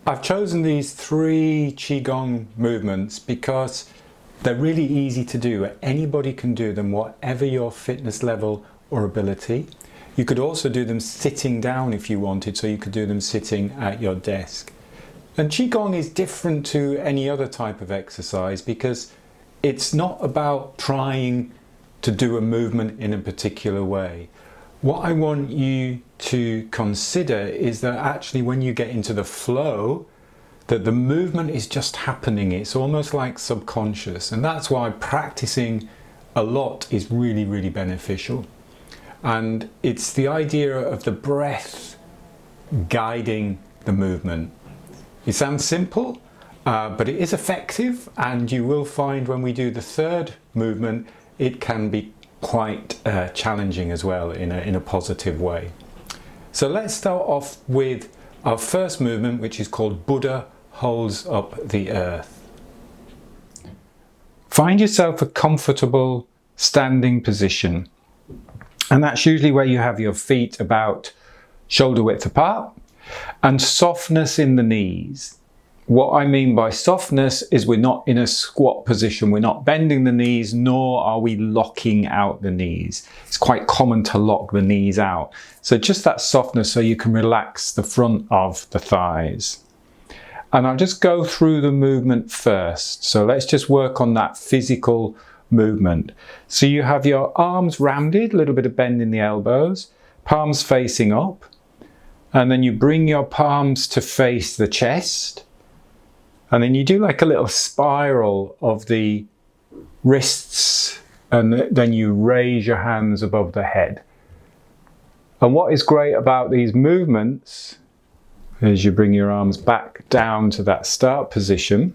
I've chosen these 3 Qigong movements because they're really easy to do. Anybody can do them, whatever your fitness level or ability. You could also do them sitting down if you wanted, so you could do them sitting at your desk. And Qigong is different to any other type of exercise because it's not about trying to do a movement in a particular way. What I want you to consider is that actually when you get into the flow, that the movement is just happening. It's almost like subconscious, and that's why practicing a lot is really, really beneficial. And it's the idea of the breath guiding the movement. It sounds simple, but it is effective, and you will find when we do the 3rd movement, it can be quite challenging as well in a positive way. So let's start off with our first movement, which is called Buddha Holds Up the Earth. Find yourself a comfortable standing position, and that's usually where you have your feet about shoulder width apart and softness in the knees. What I mean by softness is we're not in a squat position, we're not bending the knees, nor are we locking out the knees. It's quite common to lock the knees out. So just that softness so you can relax the front of the thighs. And I'll just go through the movement first. So let's just work on that physical movement. So you have your arms rounded, a little bit of bend in the elbows, palms facing up, and then you bring your palms to face the chest. And then you do like a little spiral of the wrists, and then you raise your hands above the head. And what is great about these movements is you bring your arms back down to that start position.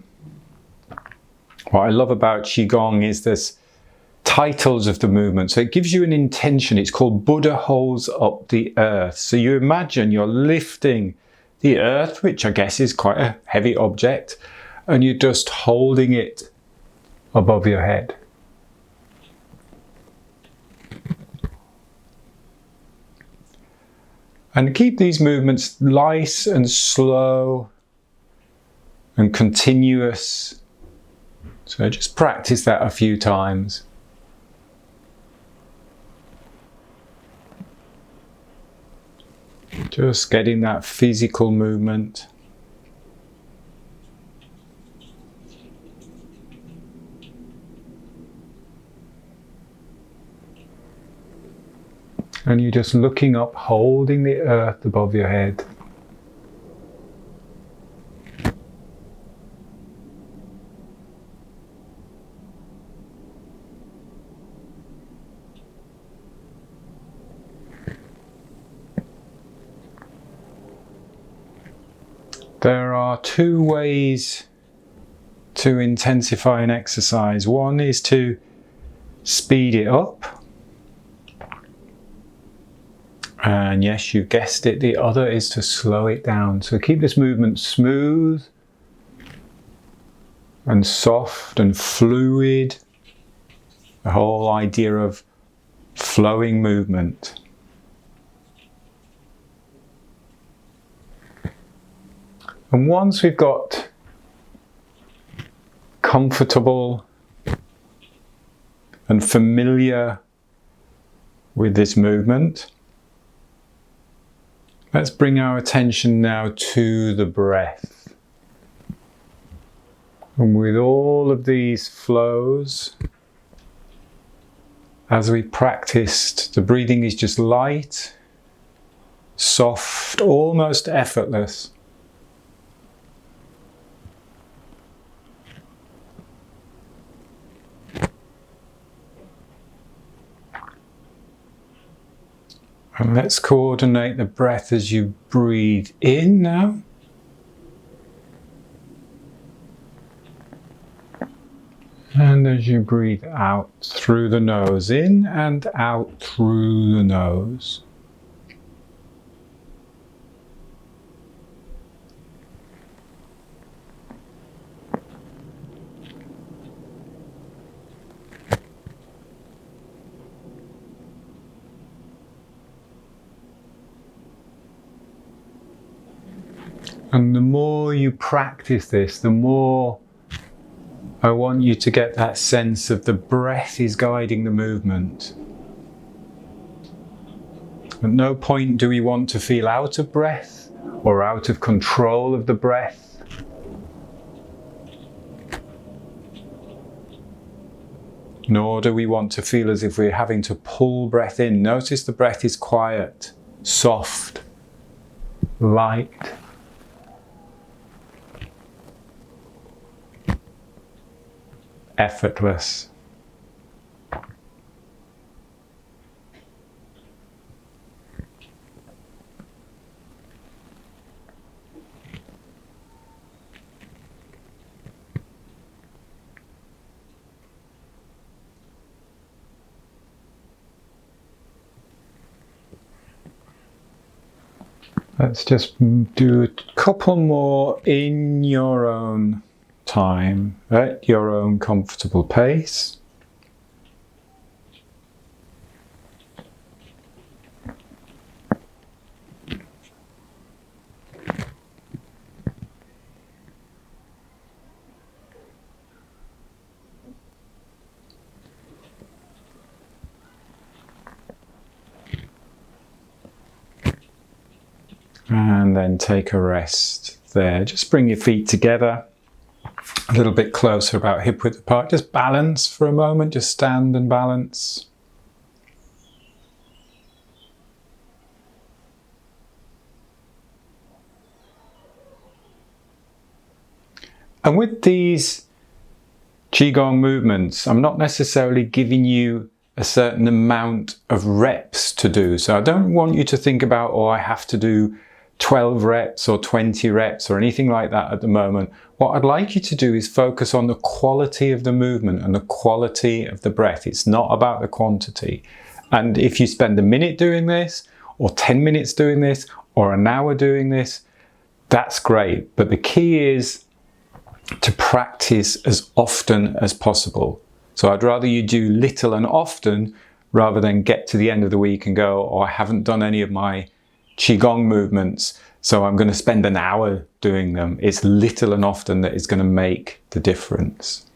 What I love about Qigong is there's titles of the movement. So it gives you an intention. It's called Buddha Holds Up the Earth. So you imagine you're lifting the earth, which I guess is quite a heavy object, and you're just holding it above your head. And keep these movements light and slow and continuous. So just practice that a few times. Just getting that physical movement. And you're just looking up, holding the earth above your head. There are 2 ways to intensify an exercise. One is to speed it up. And yes, you guessed it, the other is to slow it down. So keep this movement smooth and soft and fluid. The whole idea of flowing movement. And once we've got comfortable and familiar with this movement, let's bring our attention now to the breath. And with all of these flows, as we practiced, the breathing is just light, soft, almost effortless. And let's coordinate the breath as you breathe in now. And as you breathe out through the nose, in and out through the nose. And the more you practice this, the more I want you to get that sense of the breath is guiding the movement. At no point do we want to feel out of breath or out of control of the breath. Nor do we want to feel as if we're having to pull breath in. Notice the breath is quiet, soft, light. Effortless. Let's just do a couple more in your own time, at your own comfortable pace. And then take a rest there. Just bring your feet together, a little bit closer, about hip width apart. Just balance for a moment, just stand and balance. And with these Qigong movements, I'm not necessarily giving you a certain amount of reps to do. So I don't want you to think about, oh, I have to do 12 reps or 20 reps or anything like that at the moment. What I'd like you to do is focus on the quality of the movement and the quality of the breath. It's not about the quantity. And if you spend a minute doing this, or 10 minutes doing this, or an hour doing this, that's great. But the key is to practice as often as possible. So I'd rather you do little and often rather than get to the end of the week and go, oh, I haven't done any of my Qigong movements, so I'm going to spend an hour doing them. It's little and often that is going to make the difference.